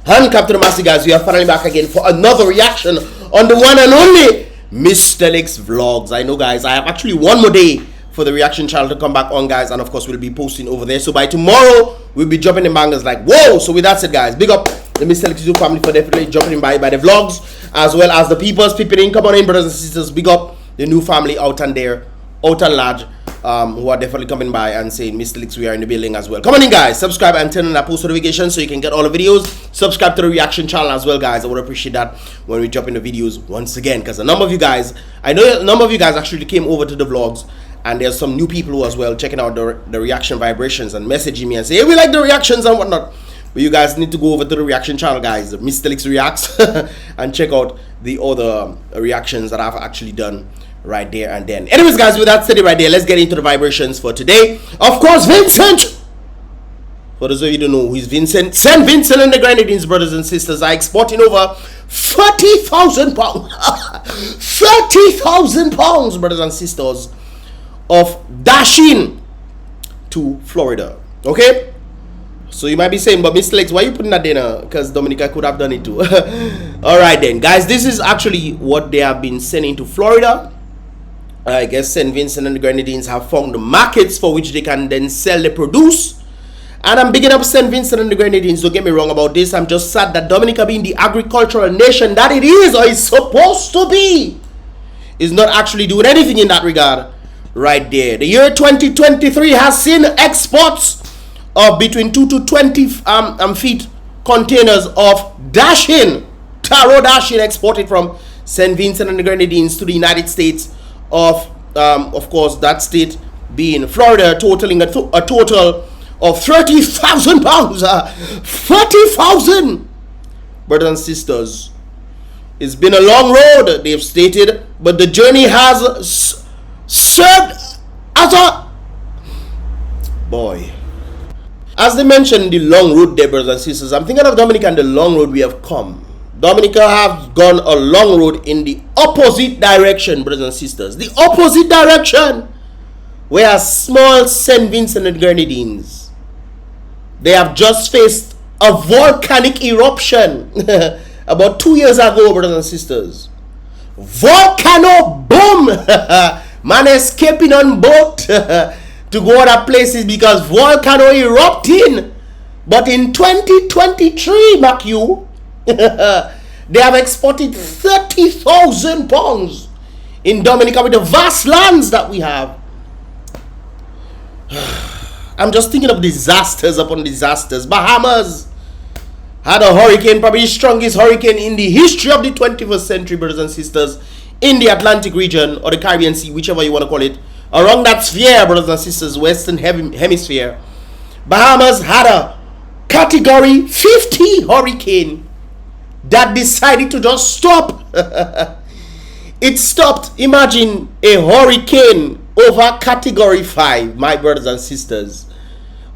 Handcuffed to the massive, guys. We are finally back again for another reaction on the one and only Mystelics vlogs. I know, guys, I have actually one more day for the reaction channel to come back on, guys, and of course we'll be posting over there. So by tomorrow we'll be dropping the bangers like whoa. So with that said, guys, big up the Mystelics YouTube family for definitely jumping in by the vlogs, as well as the people's peeping in. Come on in, brothers and sisters. Big up the new family out and there, out and large, who are definitely coming by and saying Mystelics, we are in the building as well. Come on in, guys, subscribe and turn on that post notification so you can get all the videos. Subscribe to the reaction channel as well, guys. I would appreciate that when we jump in the videos once again, because a number of you guys, I know a number of you guys actually came over to the vlogs, and there's some new people who as well checking out the reaction vibrations and messaging me and say, hey, we like the reactions and whatnot. But you guys need to go over to the reaction channel, guys, Mystelics Reacts, and check out the other reactions that I've actually done right there and then. Anyways, guys, with that said right there, let's get into the vibrations for today. Of course, Vincent. For those of you who don't know who is Vincent, St. Vincent and the Grenadines, brothers and sisters, are exporting over 30,000 pounds. 30,000 pounds, brothers and sisters, of DASHEEN to Florida. Okay? So you might be saying, but Mystelics, why are you putting that there? Because Dominica could have done it too. Alright then, guys, this is actually what they have been sending to Florida. I guess St. Vincent and the Grenadines have found the markets for which they can then sell the produce. And I'm bigging up St. Vincent and the Grenadines. Don't get me wrong about this. I'm just sad that Dominica, being the agricultural nation that it is or is supposed to be, is not actually doing anything in that regard right there. The year 2023 has seen exports of between 2 to 20 feet containers of DASHEEN, taro DASHEEN, exported from St. Vincent and the Grenadines to the United States of course, that state being Florida, totaling a total of 30,000 pounds. 30,000, brothers and sisters. It's been a long road, they've stated, but the journey has served as a boy. As they mentioned, the long road there, brothers and sisters, I'm thinking of Dominica and the long road we have come. Dominica have gone a long road in the opposite direction, brothers and sisters. The opposite direction. Whereas small St. Vincent and Grenadines, they have just faced a volcanic eruption about 2 years ago, brothers and sisters. Volcano boom. Man escaping on boat to go other places because volcano erupting. But in 2023, mark you, they have exported 30,000 pounds in Dominica with the vast lands that we have. I'm just thinking of disasters upon disasters. Bahamas had a hurricane, probably the strongest hurricane in the history of the 21st century, brothers and sisters, in the Atlantic region or the Caribbean Sea, whichever you want to call it, around that sphere, brothers and sisters, Western Hemisphere. Bahamas had a Category 50 hurricane that decided to just stop. It stopped. Imagine a hurricane over Category 5, my brothers and sisters.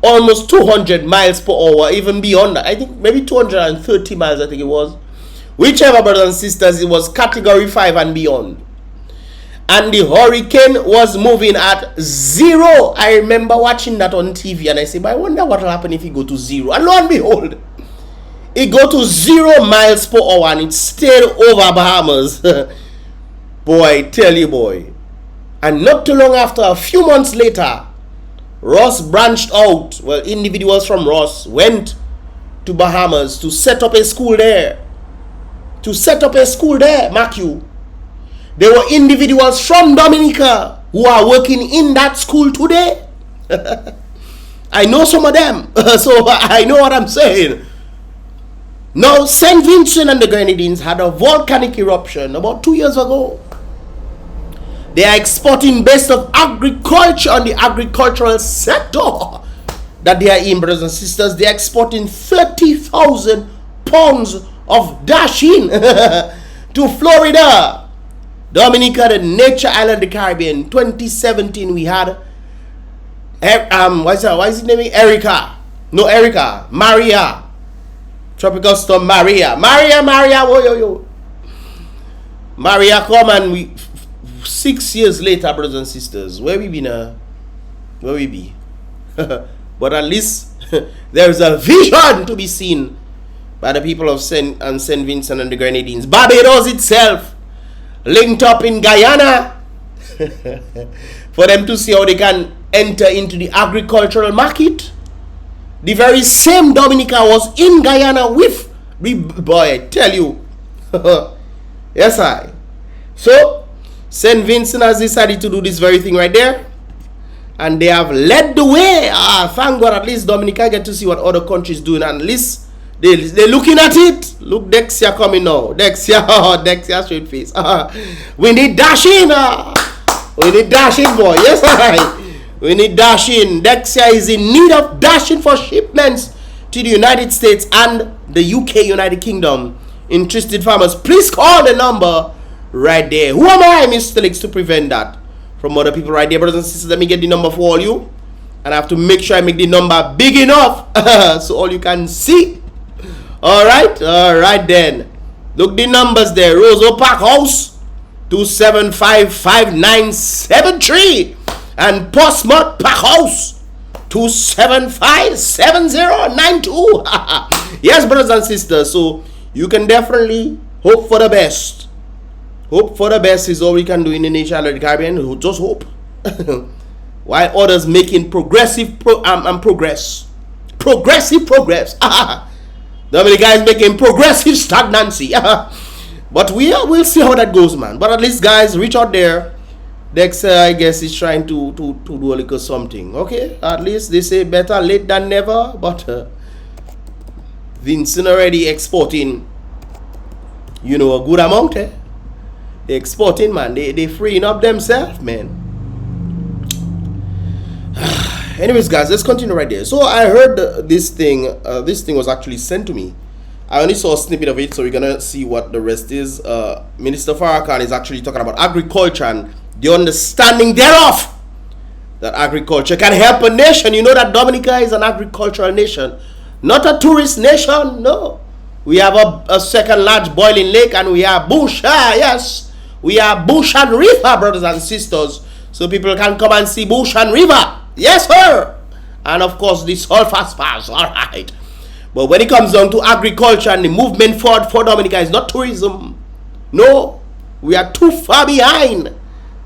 Almost 200 miles per hour, even beyond that. I think maybe 230 miles, I think it was. Whichever, brothers and sisters, it was Category 5 and beyond. And the hurricane was moving at 0. I remember watching that on TV and I say, but I wonder what will happen if it go to 0. And lo and behold, it go to 0 miles per hour and it stayed over Bahamas. Boy, tell you, boy. And not too long after, a few months later, Ross branched out. Well, individuals from Ross went to Bahamas to set up a school there. Mark you. There were individuals from Dominica who are working in that school today. I know some of them, so I know what I'm saying. Now, St. Vincent and the Grenadines had a volcanic eruption about 2 years ago. They are exporting based on agriculture, on the agricultural sector that they are in, brothers and sisters. They are exporting 30,000 pounds of DASHEEN to Florida. Dominica, the nature island of the Caribbean. 2017 we had what's his name? Maria. Tropical storm Maria. Maria come, and we 6 years later, brothers and sisters, where we be now? Where we be? But at least there is a vision to be seen by the people of St. Vincent and the Grenadines. Barbados itself linked up in Guyana for them to see how they can enter into the agricultural market. The very same Dominica was in Guyana with, boy, I tell you. Yes, I. So, St. Vincent has decided to do this very thing right there. And they have led the way. Thank God, at least Dominica get to see what other countries doing. And at least they're looking at it. Look, Dexia coming now. Dexia, Dexia straight face. We need DASHEEN. We need DASHEEN, boy. Yes, I. We need DASHEEN. Dexia is in need of DASHEEN for shipments to the United States and the UK, United Kingdom. Interested farmers, please call the number right there. Who am I, Mystelics, to prevent that from other people right there? Brothers and sisters, let me get the number for all you. And I have to make sure I make the number big enough so all you can see. Alright then. Look the numbers there. Roseau Park House 2755973 and Portsmouth Park House 2757092. Yes, brothers and sisters. So you can definitely hope for the best. Hope for the best is all we can do in the nation of the Caribbean. Just hope. While others making progressive progress. Progressive progress. Dominica is making progressive stagnancy. But we'll see how that goes, man. But at least, guys, reach out there. Dex, I guess, is trying to do a little something. Okay? At least they say better late than never. But Vincent already exporting, you know, a good amount, eh? They exporting, man. They freeing up themselves, man. Anyways, guys, let's continue right there. So I heard this thing. This thing was actually sent to me. I only saw a snippet of it, so we're gonna see what the rest is. Minister Farrakhan is actually talking about agriculture and the understanding thereof. That agriculture can help a nation. You know that Dominica is an agricultural nation, not a tourist nation. No, we have a second large boiling lake, and we have bush. Yes, we have bush and river, brothers and sisters. So people can come and see bush and river. Yes, sir. And of course, the sulfur spas. All right. But when it comes down to agriculture and the movement forward for Dominica is not tourism. No, we are too far behind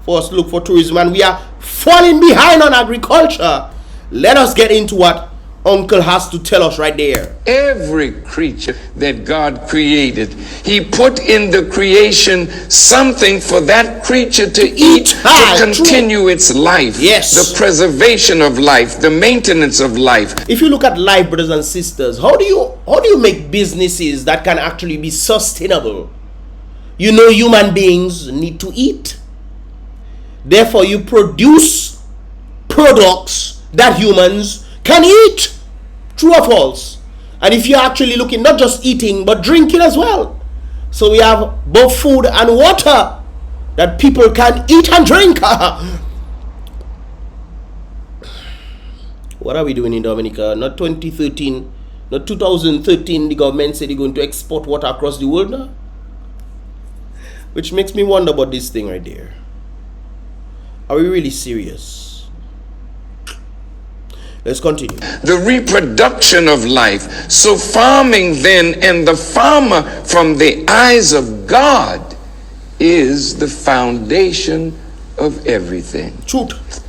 for us to look for tourism, and we are falling behind on agriculture. Let us get into what Uncle has to tell us right there. Every creature that God created, he put in the creation something for that creature to eat, to continue its life. Yes. The preservation of life, the maintenance of life. If you look at life, brothers and sisters, how do you make businesses that can actually be sustainable? You know, human beings need to eat. Therefore, you produce products that humans can eat. True or false? And if you're actually looking, not just eating, but drinking as well. So we have both food and water that people can eat and drink. What are we doing in Dominica? Not 2013, not 2013, the government said they're going to export water across the world now. Which makes me wonder about this thing right there. Are we really serious? Let's continue. The reproduction of life. So farming then, and the farmer from the eyes of God is the foundation of everything. Truth.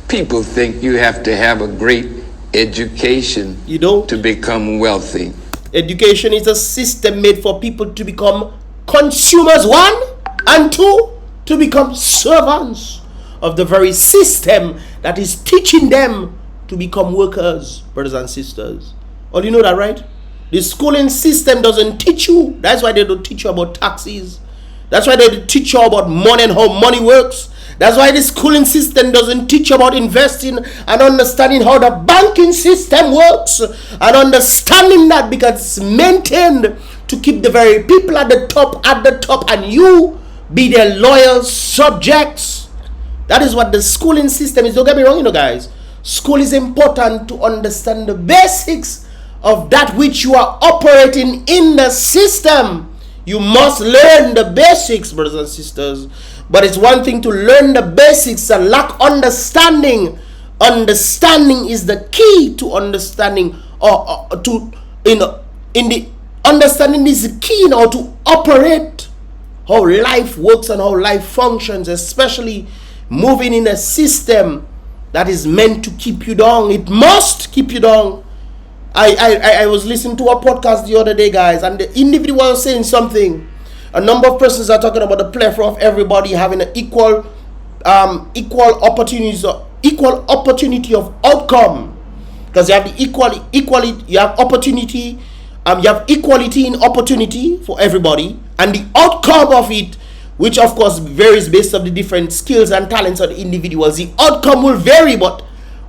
People think you have to have a great education to become wealthy. Education is a system made for people to become consumers, one, and two, to become servants of the very system that is teaching them to become workers, brothers and sisters. Oh, you know that, right? The schooling system doesn't teach you. That's why they don't teach you about taxes. That's why they don't teach you about money and how money works. That's why the schooling system doesn't teach you about investing and understanding how the banking system works, and understanding that because it's maintained to keep the very people at the top, and you be their loyal subjects. That is what the schooling system is. Don't get me wrong, you know, guys. School is important to understand the basics of that which you are operating in the system. You must learn the basics, brothers and sisters. But it's one thing to learn the basics and lack understanding. Understanding is the key to understanding, or to in the understanding is key now to operate how life works and how life functions, especially moving in a system that is meant to keep you down. It must keep you down. I was listening to a podcast the other day, guys, and the individual was saying something. A number of persons are talking about the plethora of everybody having an equal opportunity of outcome, because you have the equality, you have opportunity, you have equality in opportunity for everybody, and the outcome of it, which of course varies based on the different skills and talents of the individuals. The outcome will vary, but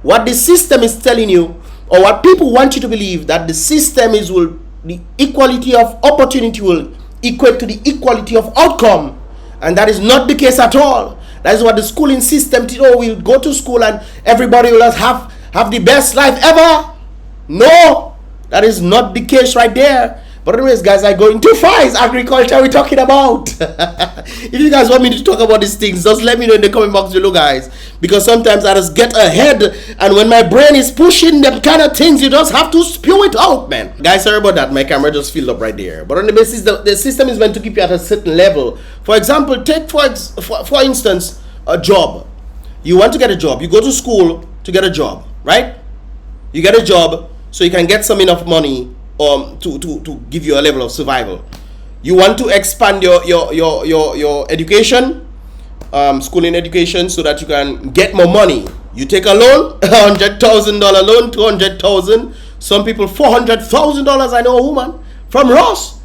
what the system is telling you, or what people want you to believe, that the system is the equality of opportunity will equate to the equality of outcome, and that is not the case at all. That is what the schooling system did. Oh, we'll go to school and everybody will have the best life ever. No, that is not the case right there. But anyways, guys, I'm going too far. It's agriculture we're talking about. If you guys want me to talk about these things, just let me know in the comment box below, guys. Because sometimes I just get ahead, and when my brain is pushing them kind of things, you just have to spew it out, man. Guys, sorry about that. My camera just filled up right there. But on the basis, the system is meant to keep you at a certain level. For example, take for instance a job. You want to get a job. You go to school to get a job, right? You get a job so you can get some enough money to give you a level of survival. You want to expand your education, schooling education, so that you can get more money. You take a loan, $100,000 loan, $200,000. Some people $400,000. I know a woman from Ross,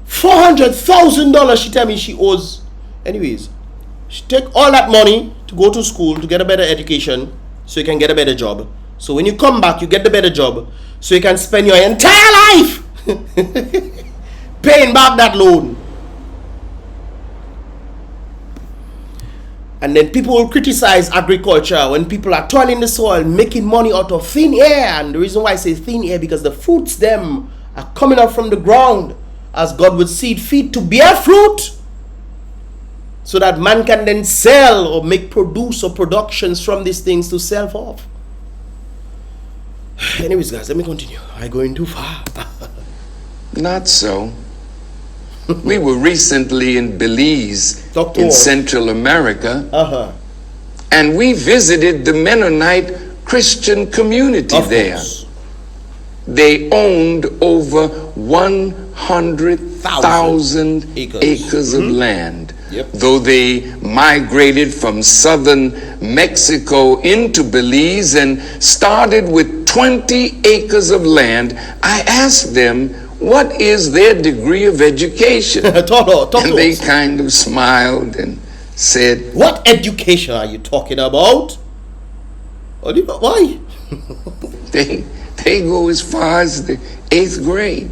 $400,000. She tell me she owes. Anyways, she take all that money to go to school to get a better education, so you can get a better job. So when you come back, you get the better job, so you can spend your entire life paying back that loan. And then people will criticize agriculture when people are toiling the soil, making money out of thin air. And the reason why I say thin air, because the fruits them are coming up from the ground as God would seed feed to bear fruit, so that man can then sell or produce productions from these things to sell off. Anyways, guys, let me continue. I'm going too far. Not so. We were recently in Belize, in Central America, and we visited the Mennonite Christian community there. They owned over 100,000 acres of land. Yep. Though they migrated from southern Mexico into Belize and started with 20 acres of land, I asked them, what is their degree of education? And they kind of smiled and said, what education are you talking about? Why? They go as far as the 8th grade.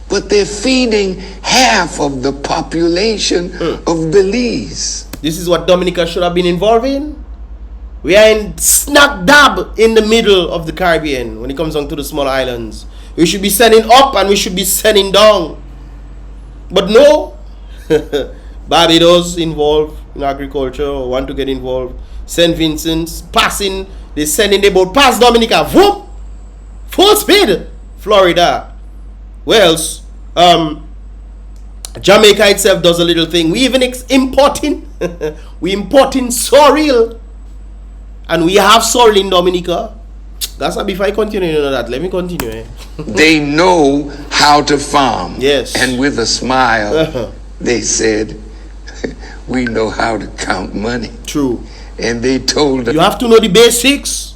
But they're feeding half of the population of Belize. This is what Dominica should have been involved in. We are in smack dab in the middle of the Caribbean when it comes down to the small islands. We should be sending up and we should be sending down. But no, Barbados involved in agriculture or want to get involved. St. Vincent's passing, they sending the boat past Dominica, whoop, full speed, Florida. Where else? Jamaica itself does a little thing. We even importing we importing sorrel, and we have sorrel in Dominica. That's not before I continue that. Let me continue. They know how to farm. Yes. And with a smile, they said, we know how to count money. True. And they told us, you have to know the basics.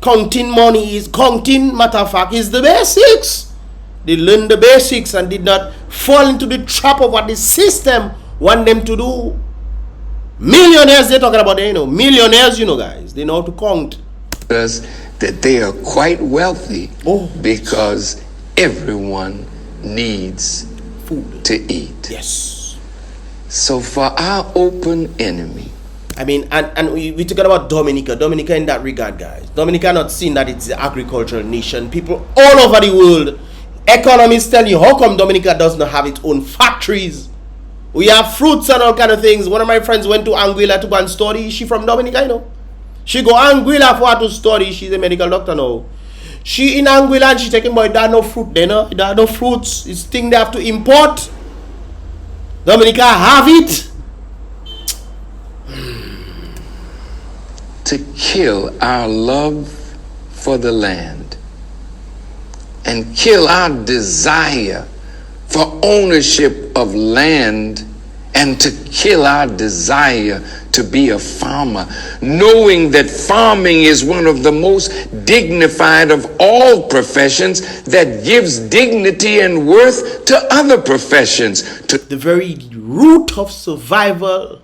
Counting money is counting, matter of fact, is the basics. They learned the basics and did not fall into the trap of what the system want them to do. Millionaires, they're talking about, millionaires, guys, they know how to count. That they are quite wealthy because everyone needs food to eat. Yes. So for our open enemy, I mean, and we talking about Dominica. Dominica in that regard, guys. Dominica not seen that it's an agricultural nation. People all over the world, economists tell you, how come Dominica does not have its own factories? We have fruits and all kind of things. One of my friends went to Anguilla to go and study. She from Dominica, She go Anguilla for her to study. She's a medical doctor now. She in Anguilla and she taking boy, there no fruit there, no? There are no fruits. It's thing they have to import. Dominica have it. To kill our love for the land and kill our desire for ownership of land and to kill our desire to be a farmer, knowing that farming is one of the most dignified of all professions that gives dignity and worth to other professions. The very root of survival.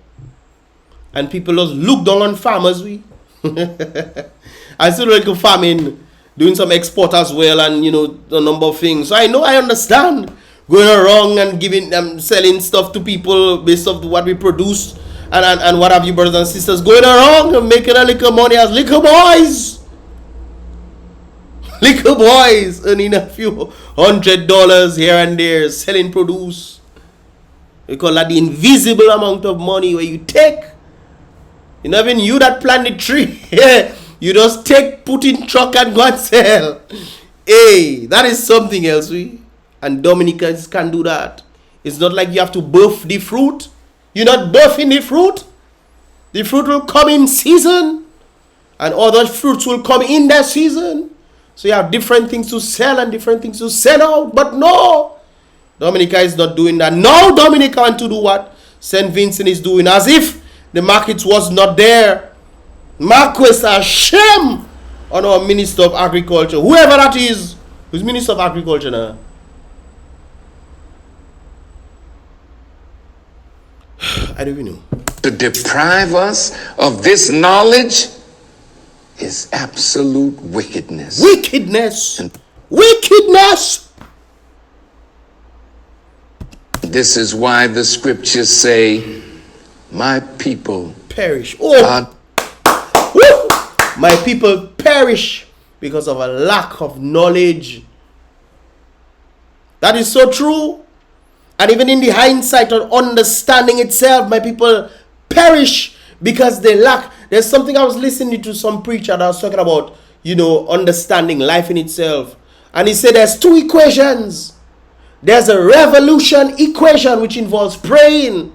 And people just look down on farmers. I still like farming, doing some export as well, and a number of things. So I understand going around and giving selling stuff to people based off what we produce and what have you, brothers and sisters, going around and making a little money as liquor boys, earning a few $100 here and there, selling produce. We call that the invisible amount of money where you take. Not even you that plant the tree. You just take, put in truck and go and sell. Hey, that is something else. And Dominicans can do that. It's not like you have to birth the fruit. You're not birthing the fruit. The fruit will come in season. And other fruits will come in that season. So you have different things to sell and different things to sell out. But no, Dominica is not doing that. Now Dominica want to do what St. Vincent is doing, as if the market was not there. Marquess, a shame on our Minister of Agriculture, whoever that is. Who's Minister of Agriculture now? I don't even know. To deprive us of this knowledge is absolute wickedness. Wickedness. Wickedness. This is why the scriptures say, my people perish. My people perish because of a lack of knowledge. That is so true. And even in the hindsight of understanding itself, my people perish because they lack. There's something I was listening to some preacher that was talking about, understanding life in itself. And he said there's two equations. There's a revolution equation which involves praying.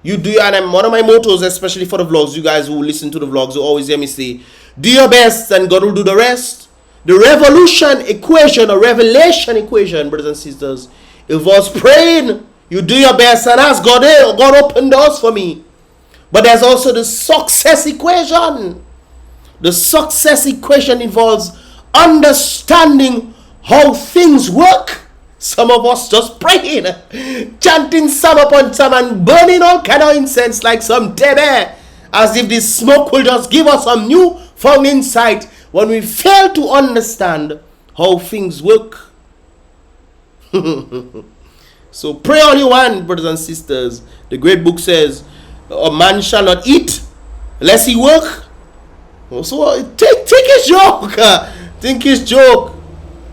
You do, and one of my mottos, especially for the vlogs, you guys who listen to the vlogs, you always hear me say, do your best and God will do the rest. The revolution equation or revelation equation, brothers and sisters, involves praying. You do your best and ask God, hey, God open doors for me. But there's also the success equation. The success equation involves understanding how things work. Some of us just praying, chanting psalm upon psalm and burning all kind of incense like some tebe, as if this smoke will just give us some new found insight when we fail to understand how things work. So pray all you want, brothers and sisters. The great book says, a man shall not eat unless he work. So take his joke. Think his joke.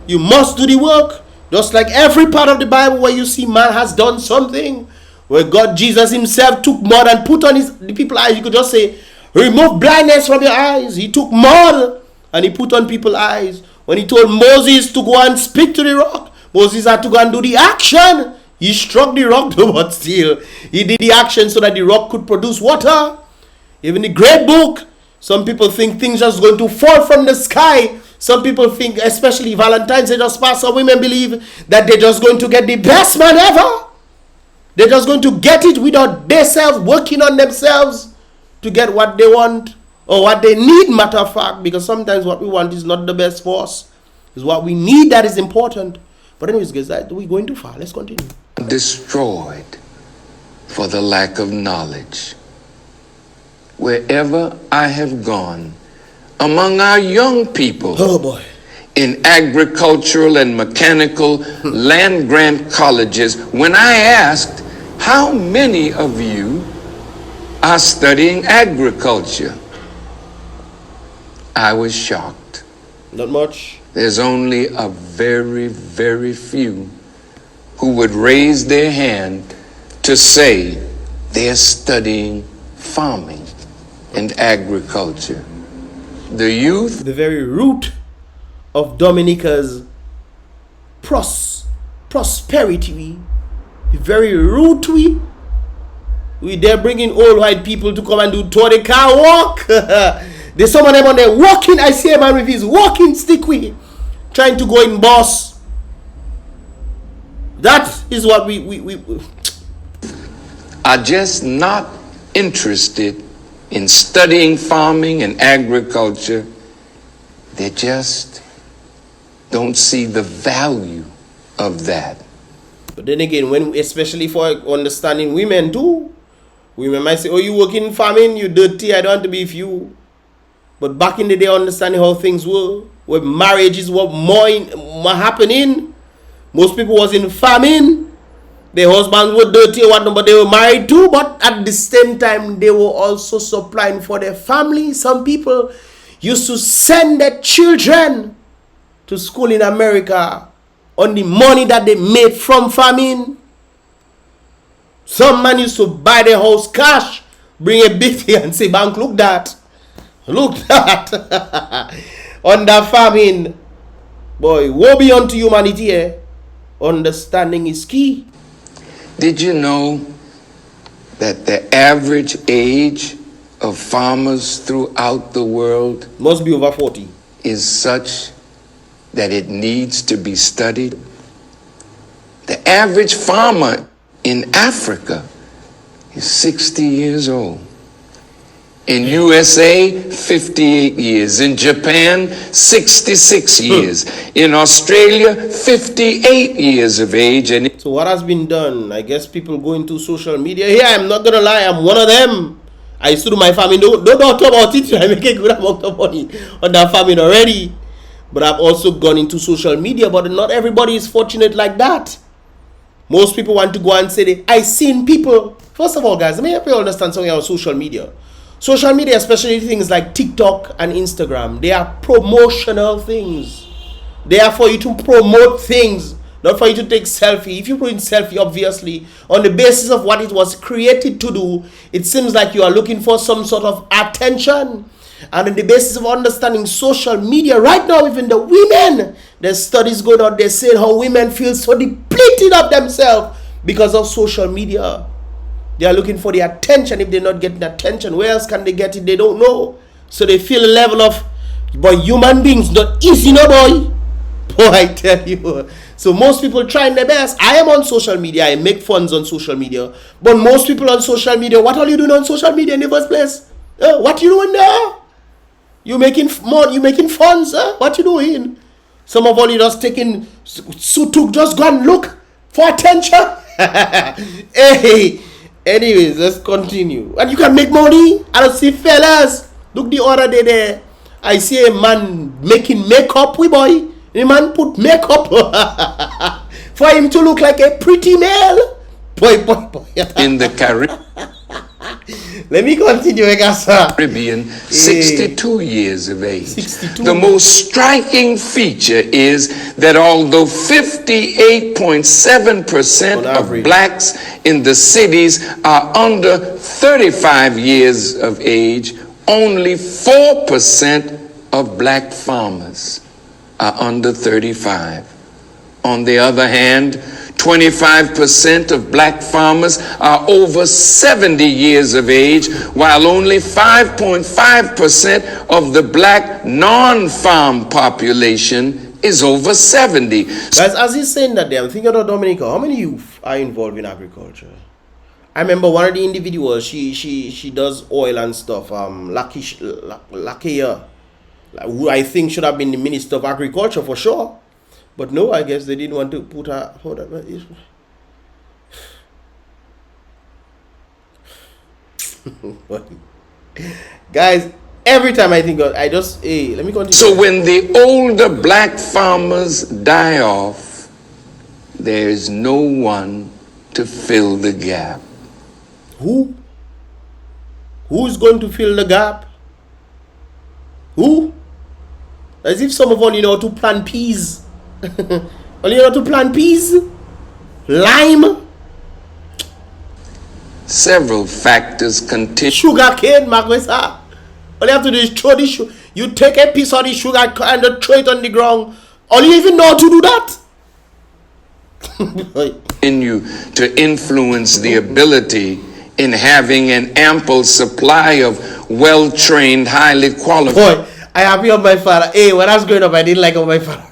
You must do the work. Just like every part of the Bible where you see man has done something, where God, Jesus himself took mud and put on the people's eyes. You could just say, remove blindness from your eyes. He took mud and he put on people's eyes. When he told Moses to go and speak to the rock, Moses had to go and do the action. He struck the rock, but still, he did the action so that the rock could produce water. Even the great book, some people think things just going to fall from the sky. Some people think, especially Valentine's Day just passed, some women believe that they're just going to get the best man ever. They're just going to get it without themselves working on themselves to get what they want or what they need, matter of fact, because sometimes what we want is not the best for us. It's what we need that is important. But anyways, guys, we're going too far. Let's continue. Destroyed for the lack of knowledge. Wherever I have gone, among our young people, oh boy, in agricultural and mechanical land grant colleges, when I asked, how many of you are studying agriculture? I was shocked. Not much. There's only a very, very few who would raise their hand to say they're studying farming and agriculture. The youth, the very root of Dominica's prosperity. Very rude to we there bringing old white people to come and do tour the car walk. There's some of them on there walking. I see a man with his walking stick trying to go in boss. That is what we are just not interested in studying farming and agriculture. They just don't see the value of that. But then again, when especially for understanding women too, women might say, "Oh, you work in farming, you dirty. I don't want to be with you." But back in the day, understanding how things were, where marriages were more happening. Most people was in farming. Their husbands were dirty or whatnot, but they were married too. But at the same time, they were also supplying for their family. Some people used to send their children to school in America on the money that they made from farming. Some man used to buy their house cash, bring a bit here and say, "Bank, look that. Look that." Under farming. Boy, woe be unto humanity, eh? Understanding is key. Did you know that the average age of farmers throughout the world must be over 40? Is such that it needs to be studied? The average farmer in Africa is 60 years old. In USA, 58 years. In Japan, 66 years. In Australia, 58 years of age. And so what has been done? I guess people go into social media. Here, I'm not going to lie, I'm one of them. I used to do my farming. Don't talk about it. I make a good amount of money on that farming already. But I've also gone into social media. But not everybody is fortunate like that. Most people want to go and say, I seen people. First of all, guys, let me help you understand something about social media. Social media, especially things like TikTok and Instagram, they are promotional things. They are for you to promote things, not for you to take selfie. If you put in selfie, obviously, on the basis of what it was created to do, it seems like you are looking for some sort of attention. And on the basis of understanding social media, right now, even the women, there's studies going on, they're saying how women feel so depleted of themselves because of social media. They are looking for the attention. If they're not getting attention, where else can they get it? They don't know. So they feel a level of, boy, human beings, not easy, no boy. Boy, I tell you. So most people trying their best. I am on social media. I make funds on social media. But most people on social media, what are you doing on social media in the first place? What you doing there? You making money? You making funds? What you doing? Some of all you just taking, to just go and look for attention. Hey. Anyways, let's continue. And you can make money. I don't see fellas. Look the other day there. I see a man making makeup. We boy. The man put makeup for him to look like a pretty male. Boy. In the Caribbean. Let me continue, Caribbean, 62 years of age. 62. The most striking feature is that although 58.7% of blacks in the cities are under 35 years of age, only 4% of black farmers are under 35. On the other hand, 25% of black farmers are over 70 years of age, while only 5.5% of the black non-farm population is over 70. Guys, as he's saying that there, I'm thinking about Dominica. How many youth are involved in agriculture? I remember one of the individuals, she does oil and stuff, Lakia, who I think should have been the Minister of Agriculture for sure. But no, I guess they didn't want to put her. Hold on. Guys, every time I think of, I just, hey, let me continue. So when the older black farmers die off, there is no one to fill the gap. Who? Who's going to fill the gap? Who? As if some of all you know to plant peas. Only you know to plant peas, lime, several factors continue. Sugar cane, Marquesa. All you have to do is throw this. You take a piece of the sugar and throw it on the ground. All you even know how to do that. In you to influence the ability in having an ample supply of well-trained, highly qualified. Boy, I happy on my father. Hey, when I was growing up, I didn't like how my father.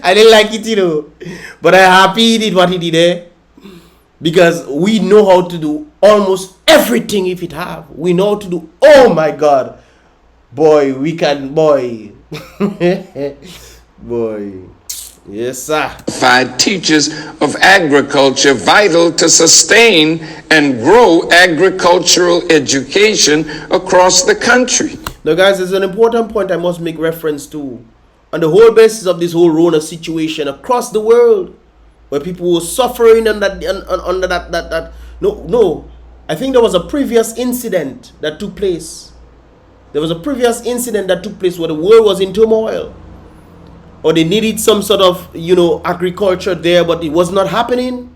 I didn't like it, you know. But I'm happy he did what he did, eh? Because we know how to do almost everything if it have. We know how to do. Oh my God, boy, we can, boy, boy. Yes, sir. Teachers of agriculture vital to sustain and grow agricultural education across the country. Now, guys, there's an important point I must make reference to. On the whole basis of this whole Rona situation across the world, where people were suffering under that. No. I think there was a previous incident that took place. There was a previous incident that took place where the world was in turmoil. Or they needed some sort of, agriculture there, but it was not happening.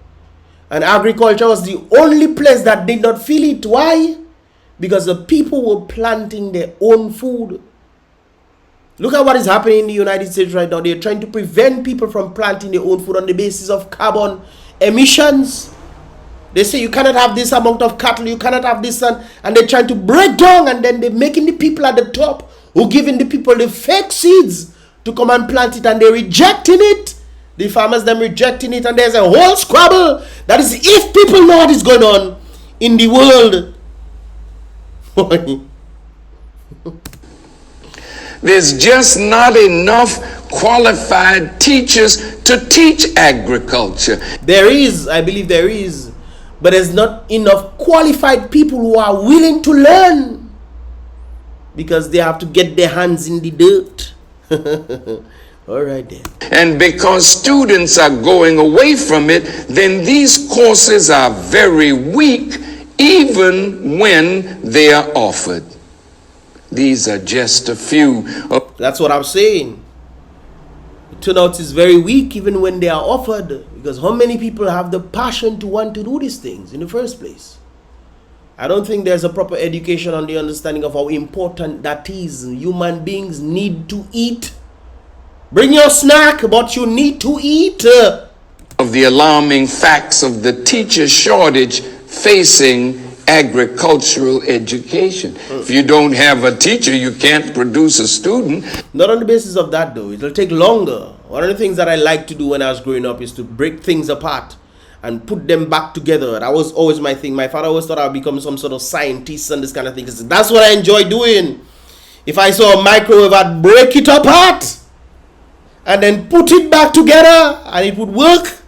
And agriculture was the only place that did not feel it. Why? Because the people were planting their own food. Look at what is happening in the United States right now. They're trying to prevent people from planting their own food on the basis of carbon emissions. They say you cannot have this amount of cattle, you cannot have this, and they're trying to break down, and then they're making the people at the top who giving the people the fake seeds to come and plant it, and they're rejecting it. The farmers them rejecting it, and there's a whole squabble. That is, if people know what is going on in the world. There's just not enough qualified teachers to teach agriculture. There is, I believe there is, but there's not enough qualified people who are willing to learn, because they have to get their hands in the dirt. All right then. And because students are going away from it, then these courses are very weak even when they are offered. These are just a few of. That's what I'm saying. The turnout is very weak even when they are offered, because how many people have the passion to want to do these things in the first place? I don't think there's a proper education on the understanding of how important that is. Human beings need to eat. Bring your snack, but you need to eat. Of the alarming facts of the teacher shortage facing agricultural education. If you don't have a teacher, you can't produce a student. Not on the basis of that though. It'll take longer. One of the things that I like to do when I was growing up is to break things apart and put them back together. That was always my thing. My father always thought I'd become some sort of scientist and this kind of thing. That's what I enjoy doing. If I saw a microwave, I'd break it apart and then put it back together and it would work.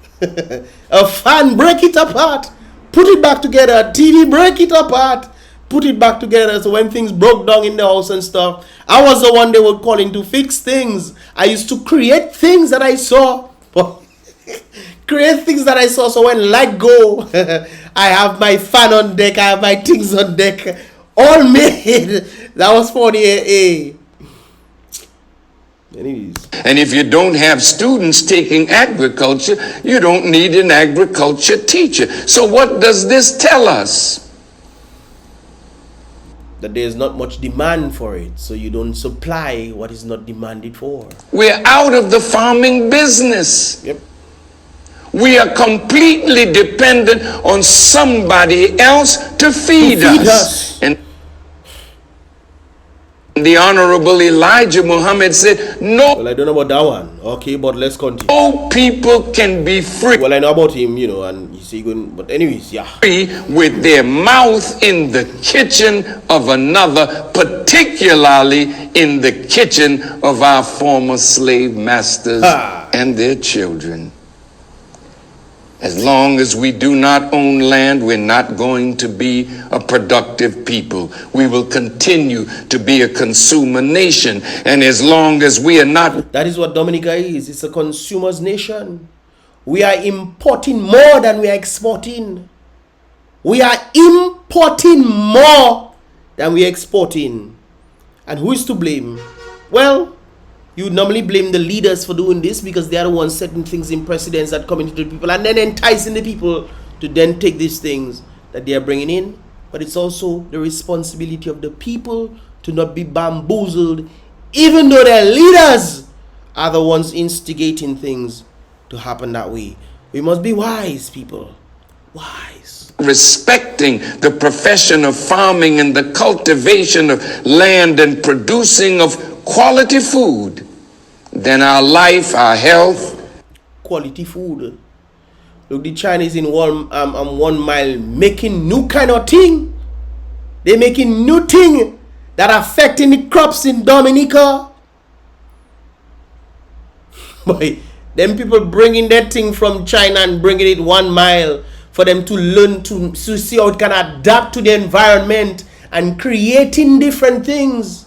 A fan, break it apart, put it back together. A TV, break it apart, put it back together. So when things broke down in the house and stuff, I was the one they were calling to fix things. I used to create things that I saw. Create things that I saw. So when light go, I have my fan on deck, I have my things on deck, all made. That was for the AA. Anyways. And if you don't have students taking agriculture, you don't need an agriculture teacher. So what does this tell us? That there's not much demand for it, so you don't supply what is not demanded for. We're out of the farming business. Yep. We are completely dependent on somebody else to feed us. And the Honorable Elijah Muhammad said, no. Well, I don't know about that one. Okay, but let's continue. No people can be free. Well, I know about him, and you see, but anyways, yeah. Free with their mouth in the kitchen of another, particularly in the kitchen of our former slave masters and their children. As long as we do not own land, we're not going to be a productive people. We will continue to be a consumer nation. And as long as we are not... That is what Dominica is. It's a consumer's nation. We are importing more than we are exporting. We are importing more than we are exporting. And who is to blame? Well, you normally blame the leaders for doing this because they are the ones setting things in precedence that come into the people and then enticing the people to then take these things that they are bringing in. But it's also the responsibility of the people to not be bamboozled, even though their leaders are the ones instigating things to happen that way. We must be wise, people. Wise. Respecting the profession of farming and the cultivation of land and producing of quality food, then our life, our health. Quality food. Look, the Chinese in 1 mile making new kind of thing. They making new thing that affecting the crops in Dominica. Boy, them people bringing that thing from China and bringing it 1 mile for them to learn to see how it can adapt to the environment and creating different things.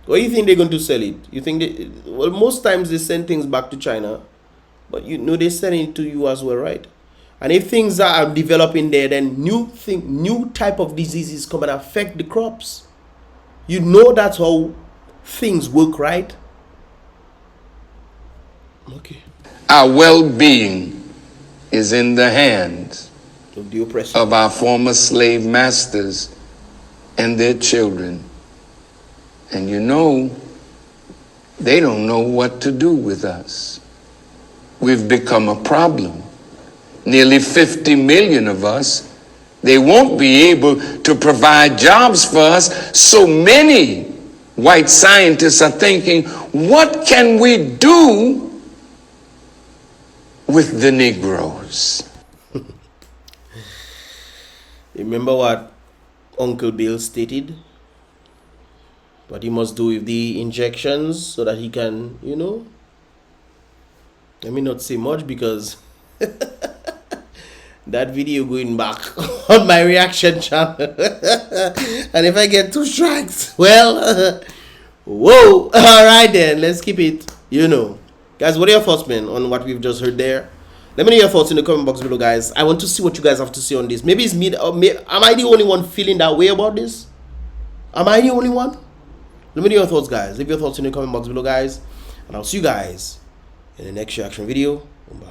Where do you think they're going to sell it? You think they, well, most times they send things back to China, but you know they send it to you as well, right? And if things are developing there, then new type of diseases come and affect the crops. You know that's how things work, right? Okay. Our well-being is in the hands Of the oppressor. of our former slave masters and their children. And you know, they don't know what to do with us. We've become a problem. Nearly 50 million of us. They won't be able to provide jobs for us. So many white scientists are thinking, what can we do with the Negroes? Remember what Uncle Bill stated? What he must do with the injections so that he can, you know, let me not say much because that video going back on my reaction channel. And if I get 2 strikes, well, whoa. All right then, let's keep it, you know. Guys, what are your thoughts, man, on what we've just heard there? Let me know your thoughts in the comment box below, guys. I want to see what you guys have to say on this. Maybe it's me, or am I the only one feeling that way about this? Am I the only one? Let me know your thoughts, guys. Leave your thoughts in the comment box below, guys. And I'll see you guys in the next reaction video. Bye.